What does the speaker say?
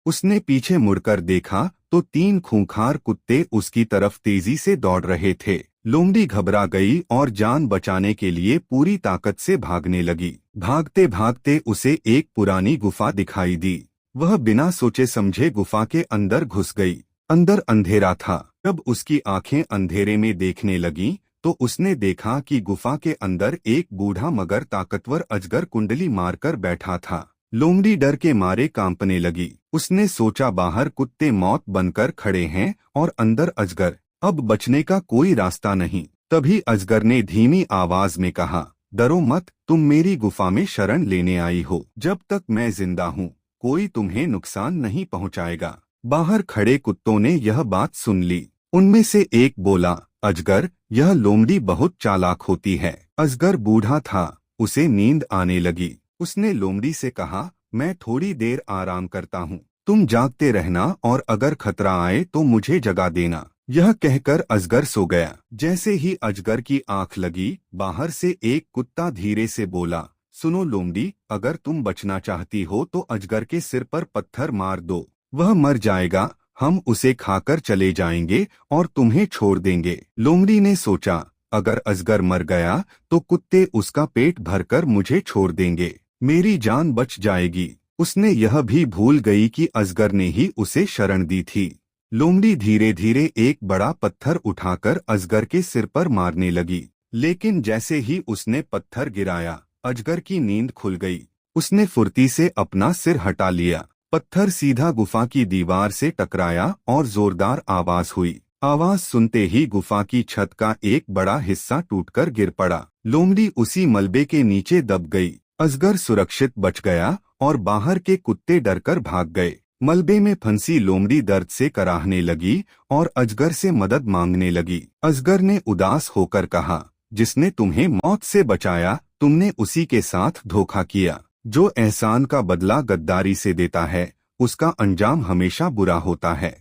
उसने पीछे मुड़कर देखा तो 3 खूंखार कुत्ते उसकी तरफ तेजी से दौड़ रहे थे। लोमड़ी घबरा गई और जान बचाने के लिए पूरी ताकत से भागने लगी। भागते भागते उसे एक पुरानी गुफा दिखाई दी। वह बिना सोचे समझे गुफा के अंदर घुस गई। अंदर अंधेरा था। जब उसकी आंखें अंधेरे में देखने लगीं, तो उसने देखा कि गुफा के अंदर एक बूढ़ा मगर ताकतवर अजगर कुंडली मारकर बैठा था। लोमड़ी डर के मारे कांपने लगी। उसने सोचा बाहर कुत्ते मौत बनकर खड़े हैं और अंदर अजगर, अब बचने का कोई रास्ता नहीं। तभी अजगर ने धीमी आवाज में कहा, डरो मत, तुम मेरी गुफा में शरण लेने आई हो। जब तक मैं जिंदा हूँ कोई तुम्हें नुकसान नहीं पहुँचाएगा। बाहर खड़े कुत्तों ने यह बात सुन ली। उनमें से एक बोला, अजगर, यह लोमड़ी बहुत चालाक होती है। अजगर बूढ़ा था, उसे नींद आने लगी। उसने लोमड़ी से कहा, मैं थोड़ी देर आराम करता हूँ, तुम जागते रहना और अगर खतरा आए तो मुझे जगा देना। यह कहकर अजगर सो गया। जैसे ही अजगर की आंख लगी, बाहर से एक कुत्ता धीरे से बोला, सुनो लोमड़ी, अगर तुम बचना चाहती हो तो अजगर के सिर पर पत्थर मार दो, वह मर जाएगा, हम उसे खाकर चले जाएंगे और तुम्हें छोड़ देंगे। लोमड़ी ने सोचा, अगर अजगर मर गया तो कुत्ते उसका पेट भरकर मुझे छोड़ देंगे, मेरी जान बच जाएगी। उसने यह भी भूल गई कि अजगर ने ही उसे शरण दी थी। लोमड़ी धीरे धीरे एक बड़ा पत्थर उठाकर अजगर के सिर पर मारने लगी, लेकिन जैसे ही उसने पत्थर गिराया, अजगर की नींद खुल गई। उसने फुर्ती से अपना सिर हटा लिया। पत्थर सीधा गुफा की दीवार से टकराया और जोरदार आवाज हुई। आवाज सुनते ही गुफा की छत का एक बड़ा हिस्सा टूटकर गिर पड़ा। लोमड़ी उसी मलबे के नीचे दब गई। अजगर सुरक्षित बच गया और बाहर के कुत्ते डरकर भाग गए। मलबे में फंसी लोमड़ी दर्द से कराहने लगी और अजगर से मदद मांगने लगी। अजगर ने उदास होकर कहा, जिसने तुम्हें मौत से बचाया, तुमने उसी के साथ धोखा किया। जो एहसान का बदला गद्दारी से देता है, उसका अंजाम हमेशा बुरा होता है।